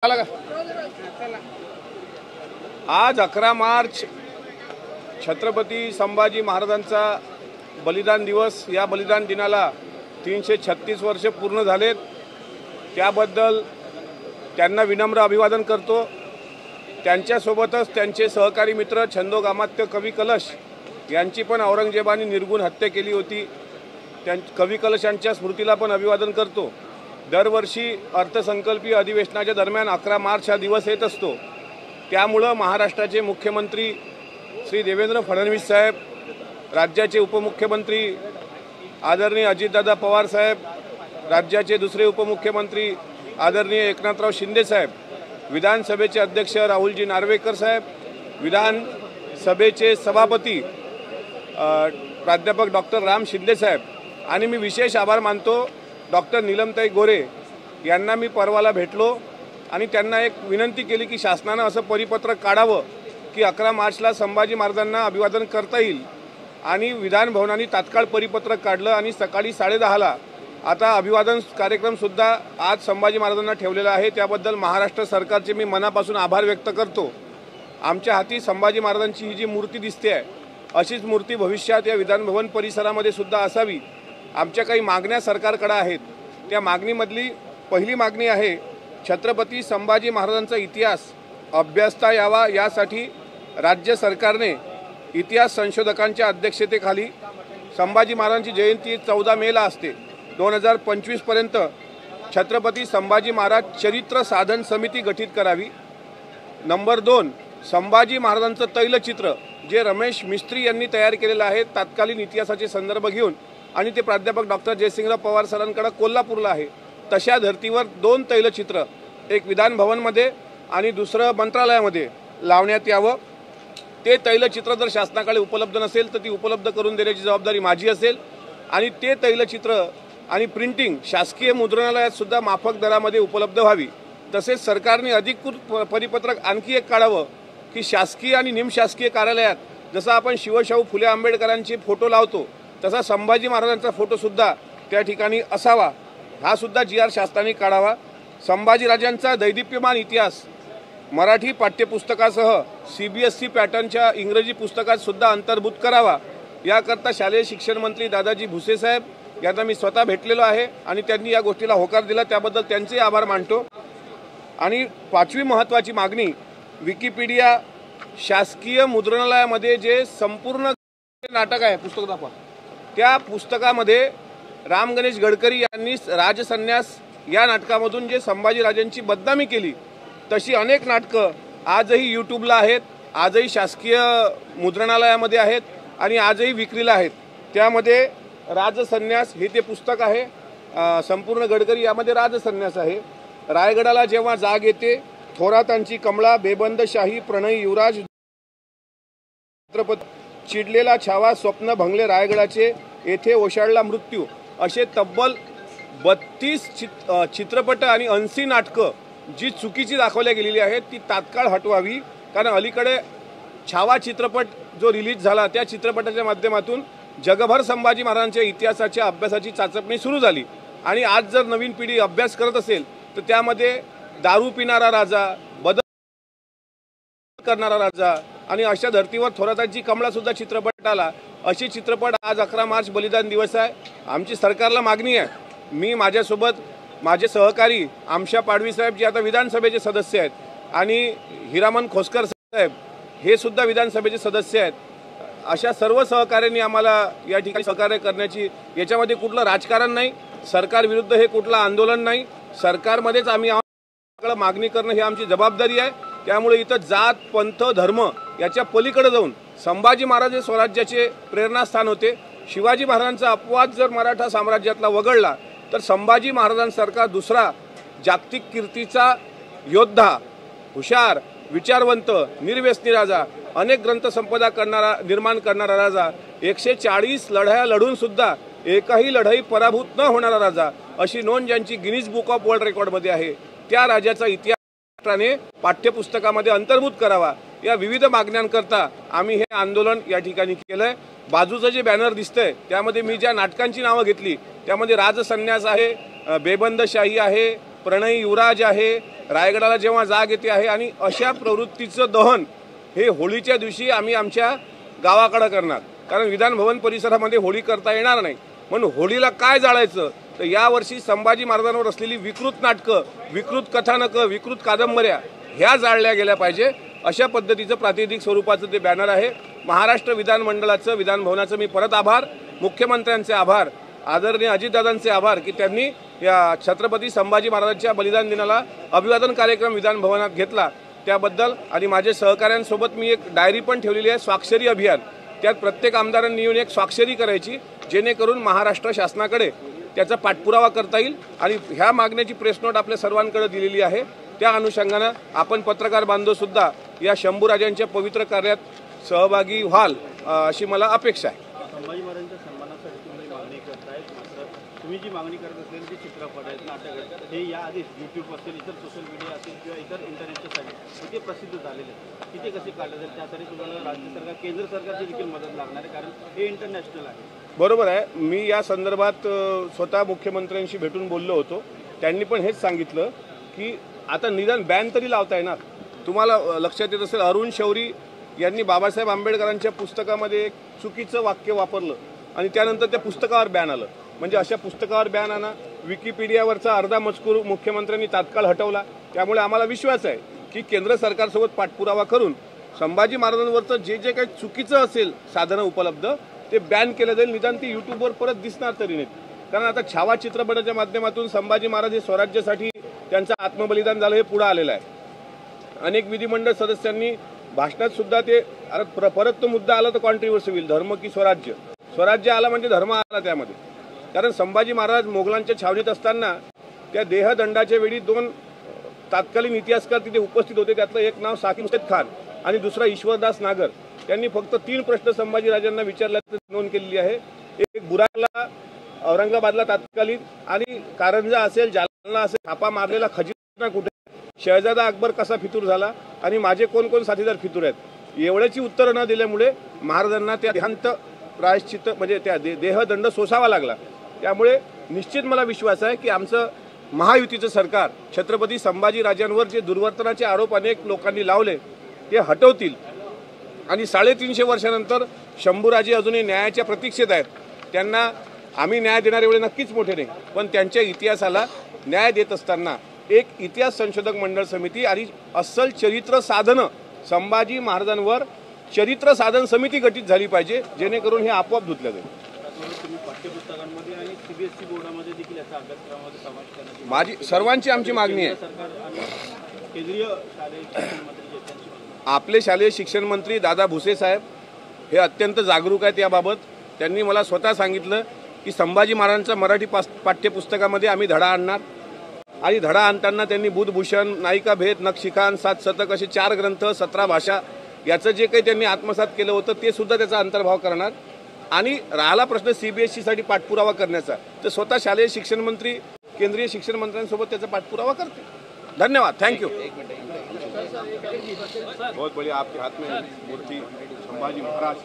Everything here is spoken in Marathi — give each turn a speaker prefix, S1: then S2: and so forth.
S1: आज 11 मार्च छत्रपती संभाजी महाराजांचा बलिदान दिवस। या बलिदान दिनाला 336 वर्ष पूर्ण झालेत। त्याबद्दल त्यांना विनम्र अभिवादन करतो। त्यांच्यासोबतच त्यांचे सहकारी मित्र छंदोगामात्य कवी कलश यांची पण औरंगजेबाने निर्गुण हत्या केली होती। कवी कलश यांच्या स्मृतीला पण अभिवादन करतो। दरवर्षी अर्थसंकल्पीय अधिवेशनाच्या दरम्यान 11 मार्च हा दिवस येत असतो। त्यामुळे महाराष्ट्राचे मुख्यमंत्री श्री देवेंद्र फडणवीस साहेब, राज्याचे उपमुख्यमंत्री आदरणीय अजितदादा पवार साहेब, राज्याचे दुसरे उपमुख्यमंत्री आदरणीय एकनाथराव शिंदे साहेब, विधानसभेचे अध्यक्ष राहुलजी नार्वेकर साहेब, विधानसभेचे सभापती प्राध्यापक डॉक्टर राम शिंदे साहेब आणि मी विशेष आभार मानतो डॉक्टर नीलमताई गोरे यांना। मी परवाला भेटलो आणि त्यांना एक विनंती केली की शासनाने असं परिपत्रक काढावं की 11 मार्चला संभाजी महाराजांना अभिवादन करता येईल। आणि विधान भवनाने तात्काळ परिपत्रक काढलं आणि सकाळी 10:30ला आता अभिवादन कार्यक्रमसुद्धा आज संभाजी महाराजांना ठेवलेला आहे। त्याबद्दल महाराष्ट्र सरकारचे मी मनापासून आभार व्यक्त करतो। आमच्या हाती संभाजी महाराजांची ही जी मूर्ती दिसते आहे, अशीच मूर्ती भविष्यात या विधान भवन परिसरामध्ये सुद्धा असावी। आमच्या काही मागण्या सरकारकडे आहेत। त्या मागणीमधली पहिली मागणी आहे, छत्रपती संभाजी महाराजांचा इतिहास अभ्यासता यावा यासाठी राज्य सरकारने इतिहास संशोधकांच्या अध्यक्षतेखाली संभाजी महाराजांची जयंती 14 मेला असते, 2025 पर्यंत छत्रपती संभाजी महाराज चरित्र साधन समिती गठीत करावी। नंबर 2, संभाजी महाराजांचं तैलचित्र जे रमेश मिस्त्री यांनी तयार केलेलं आहे तत्कालीन इतिहासाचे संदर्भ घेऊन, आणि ते प्राध्यापक डॉक्टर जयसिंगराव पवार सरांकडे कोल्हापूरला आहे। तशा धर्तीवर 2 तैलचित्र, एक विधान भवनमध्ये आणि दुसरं मंत्रालयामध्ये लावण्यात यावं। ते तैलचित्र जर शासनाकडे उपलब्ध नसेल तर ती उपलब्ध करून देण्याची जबाबदारी माझी असेल। आणि ते तैलचित्र आणि प्रिंटिंग शासकीय मुद्रणालयात सुद्धा माफक दरामध्ये उपलब्ध व्हावी। तसेच सरकारने अधिकृत परिपत्रक आणखी एक काढावं की शासकीय आणि निमशासकीय कार्यालयात जसं आपण शिवशाहू फुले आंबेडकरांचे फोटो लावतो तसा संभाजी महाराजांचा फोटोसुद्धा त्या ठिकाणी असावा। हा सुद्धा GR शासनाने काढावा। संभाजीराजांचा दैदिप्यमान इतिहास मराठी पाठ्यपुस्तकासह CBSE पॅटर्नच्या इंग्रजी पुस्तकात सुद्धा अंतर्भूत करावा। याकरता शालेय शिक्षण मंत्री दादाजी भुसे साहेब यांना मी स्वतः भेटलेलो आहे आणि त्यांनी या गोष्टीला होकार दिला, त्याबद्दल त्यांचे आभार मानतो। आणि 5वी महत्त्वाची मागणी, विकिपीडिया शासकीय मुद्रणालयामध्ये जे संपूर्ण नाटक आहे, पुस्तक दाखवा, त्या पुस्तकामध्ये राम गणेश गडकरी यांनी राजसन्यास या नाटकामधून जे संभाजीराजांची बदनामी केली तशी अनेक नाटकं आजही यूट्यूबला आहेत, आजही शासकीय मुद्रणालयामध्ये आहेत आणि आजही विक्रीला आहेत। त्यामध्ये राजसन्यास हे ते पुस्तक आहे, संपूर्ण गडकरी यामध्ये राजसन्यास आहे। रायगडाला जेव्हा जाग येते, थोरातांची कमळा, बेबंदशाही, प्रणयी युवराज, छत्रपती, चिडलेला छावा, स्वप्न भंगले रायगडाचे, येथे ओशाळला मृत्यू, असे तब्बल 32 चित्रपट आणि 80 नाटकं जी चुकीची दाखवल्या गेलेली आहेत ती तात्काळ हटवावी। कारण अलीकडे छावा चित्रपट जो रिलीज झाला त्या चित्रपटाच्या माध्यमातून जगभर संभाजी महाराजांच्या इतिहासाच्या अभ्यासाची चाचपणी सुरू झाली। आणि आज जर नवीन पिढी अभ्यास करत असेल तर त्यामध्ये दारू पिणारा राजा, बदल करणारा राजा आणि अशा धर्तीवर थोरातांची कमळा सुद्धा चित्रपट आला। असे चित्रपट आज 11 मार्च बलिदान दिवस आहे। आमची सरकारला मागणी आहे, मी माझ्यासोबत माझे सहकारी आमशा पाडवी साहेब जे आता विधानसभेचे सदस्य आहेत आणि हिरामन खोसकर साहेब हे सुद्धा विधानसभेचे सदस्य आहेत, अशा सर्व सहकार्यांनी आम्हाला या ठिकाणी सहकार्य करण्याची, याच्यामध्ये कुठलं राजकारण नाही, सरकार विरुद्ध हे कुठलं आंदोलन नाही, सरकारमध्येच आम्ही मागणी करणं ही आमची जबाबदारी आहे। त्यामुळे इथं जात, पंथ, धर्म याच्या पलीकडे जाऊन संभाजी महाराज हे स्वराज्याचे प्रेरणास्थान होते। शिवाजी महाराजांचा अपवाद जर मराठा साम्राज्यातला वगळला तर संभाजी महाराजांसारखा दुसरा जागतिक कीर्तीचा योद्धा, हुशार, विचारवंत, निर्व्यसनी राजा, अनेक ग्रंथसंपदा निर्माण करणारा राजा, 140 लढाया लढून सुद्धा एकही लढाई पराभूत न होणारा राजा, अशी नोंद ज्यांची गिनीज बुक ऑफ वर्ल्ड रेकॉर्डमध्ये आहे, त्या राजाचा इतिहास पाठ्यपुस्तकामध्ये अंतर्भूत करावा। या विविध मागण्यांकरता आम्ही हे आंदोलन या ठिकाणी केलंय। बाजूचं जे बॅनर दिसतंय त्यामध्ये मी ज्या नाटकांची नावं घेतली त्यामध्ये राजसन्यास आहे, बेबंदशाही आहे, प्रणय युवराज आहे, रायगडाला जेव्हा जाग येते आहे, आणि अशा प्रवृत्तीचं दहन हे होळीच्या दिवशी आम्ही आमच्या गावाकडं करणार, कारण विधान भवन परिसरामध्ये होळी करता येणार नाही. म्हणून होळीला काय जाळायचं, तर यावर्षी संभाजी महाराजांवर असलेली विकृत नाटकं, विकृत कथानकं, विकृत कादंबऱ्या ह्या जाळल्या गेल्या पाहिजे. अशा पद्धतीचं प्रातिनिधिक स्वरूपाचं ते बॅनर आहे. महाराष्ट्र विधानमंडळाचं, विधान भवनाचं मी परत आभार, मुख्यमंत्र्यांचे आभार, आदरणीय अजितदादांचे आभार की त्यांनी या छत्रपती संभाजी महाराजांच्या बलिदान दिनाला अभिवादन कार्यक्रम विधान भवनात घेतला त्याबद्दल. आणि माझे सहकाऱ्यांसोबत मी एक डायरी पण ठेवलेली आहे, स्वाक्षरी अभियान. त्यात प्रत्येक आमदारांनी येऊन एक स्वाक्षरी करायची, जेणेकरून महाराष्ट्र शासनाकडे त्याचा पाठपुरावा करता येईल. आणि ह्या मागण्याची प्रेस नोट आपल्या सर्वांकडे दिलेली आहे. त्या अनुषंगानं आपण पत्रकार बांधवसुद्धा या शंभूराजांच्या पवित्र कार्यात सहभागी व्हाल अशी मला अपेक्षा आहे.
S2: संभाजी महाराजांच्या सन्मानासाठी तुम्ही मागणी करताय, तुम्ही जी मागणी करत असलेले जे चित्रपट आहेत, नाटक आहेत, हे याआधीच यूट्यूब असेल, इतर सोशल मीडिया असेल किंवा इतर इंटरनेटच्या साईट ते प्रसिद्ध झालेले आहेत. तिथे कसे काढले जाईल त्यासाठी तुम्हाला राज्य सरकार, केंद्र सरकारची देखील मदत लागणार आहे, कारण हे इंटरनॅशनल आहे.
S1: बरोबर आहे. मी या संदर्भात स्वतः मुख्यमंत्र्यांशी भेटून बोललो होतो. त्यांनी पण हेच सांगितलं की आता निदान बॅन तरी लावता येणार. तुम्हाला लक्षात येत असेल, अरुण शौरी यांनी बाबासाहेब आंबेडकरांच्या पुस्तकामध्ये एक चुकीचं वाक्य वापरलं आणि त्यानंतर त्या पुस्तकावर बॅन आलं. म्हणजे अशा पुस्तकावर बॅन आणा. विकिपीडियावरचा अर्धा मजकूर मुख्यमंत्र्यांनी तात्काळ हटवला. त्यामुळे आम्हाला विश्वास आहे की केंद्र सरकारसोबत पाठपुरावा करून संभाजी महाराजांवरचं जे जे काही चुकीचं असेल साधनं उपलब्ध ते बॅन केलं जाईल. निदान ती यूट्यूबवर परत दिसणार तरी नाहीत. कारण आता छावा चित्रपटाच्या माध्यमातून संभाजी महाराज हे स्वराज्यासाठी त्यांचं आत्मबलिदान झालं हे पुढं आलेलं आहे. अनेक विधिमंडळ सदस्यांनी भाषणात सुद्धा ते परत तो मुद्दा आला तर कॉन्ट्रोवर्सी होईल, धर्म की स्वराज्य. स्वराज्य आला म्हणजे धर्म आला त्यामध्ये. कारण संभाजी महाराज मोगलांच्या छावणीत असताना त्या देहदंडाच्या वेळी 2 तत्कालीन इतिहासकार तिथे उपस्थित होते. त्यातलं एक नाव साकीब हुसेन खान आणि दुसरा ईश्वरदास नागर. त्यांनी फक्त 3 प्रश्न संभाजीराजांना विचारल्याचं नोंद केलेली आहे. एक बुराकला, औरंगाबादला तत्कालीन, आणि कारंजा असेल, जालना असेल, छापा मारलेला खजिना कुठे, शहजादा अकबर कसा फितूर झाला आणि माझे कोण कोण साथीदार फितूर आहेत, एवढ्याची उत्तरं न दिल्यामुळे महाराजांना त्या देहांत प्रायश्चित्त म्हणजे त्या देहदंड सोसावा लागला. त्यामुळे निश्चित मला विश्वास आहे की आमचं महायुतीचं सरकार छत्रपती संभाजीराजांवर जे दुर्वर्तनाचे आरोप अनेक लोकांनी लावले ते हटवतील. आणि 350 वर्षानंतर शंभूराजे अजूनही न्यायाच्या प्रतीक्षेत आहेत. त्यांना आम्ही न्याय देणारे एवढे नक्कीच मोठे नाही, पण त्यांच्या इतिहासाला न्याय देत असताना एक इतिहास संशोधक मंडळ समिती आणि अस्सल चरित्र साधनं संभाजी महाराजांवर चरित्र साधन समिती गठीत झाली पाहिजे, जेणेकरून हे आपोआप धुतलं जाईल.
S2: तुम्ही पाठ्यपुस्तकांमध्ये आणि सीबीएसई बोर्डामध्ये देखील याचा अभ्यासक्रमामध्ये समावेश करण्याची
S1: माझी सर्वांची आमची मागणी आहे.
S2: सरकार आणि केंद्रीय शालेय शिक्षण मंत्री त्यांची
S1: आपले शालेय शिक्षण मंत्री दादा भुसे साहेब हे अत्यंत जागरूक आहेत याबाबत. त्यांनी मला स्वतः सांगितलं की संभाजी महाराजांच्या मराठी पाठ्यपुस्तकामध्ये आम्ही धडा आणणार. आणि धडा आणताना त्यांनी बुधभूषण, नायिका भेद, नखशिखान, 7 शतक असे 4 ग्रंथ, 17 भाषा याचं जे काही त्यांनी आत्मसात केलं होतं ते सुद्धा त्याचा अंतर्भाव करणार. आणि राहिला प्रश्न सीबीएसईसाठी पाठपुरावा करण्याचा, तर स्वतः शालेय शिक्षण मंत्री केंद्रीय शिक्षण मंत्र्यांसोबत त्याचा पाठपुरावा करते. धन्यवाद. थँक्यू. बहुत बढ़िया. आपके हाथ में मूर्ति संभाजी महाराज.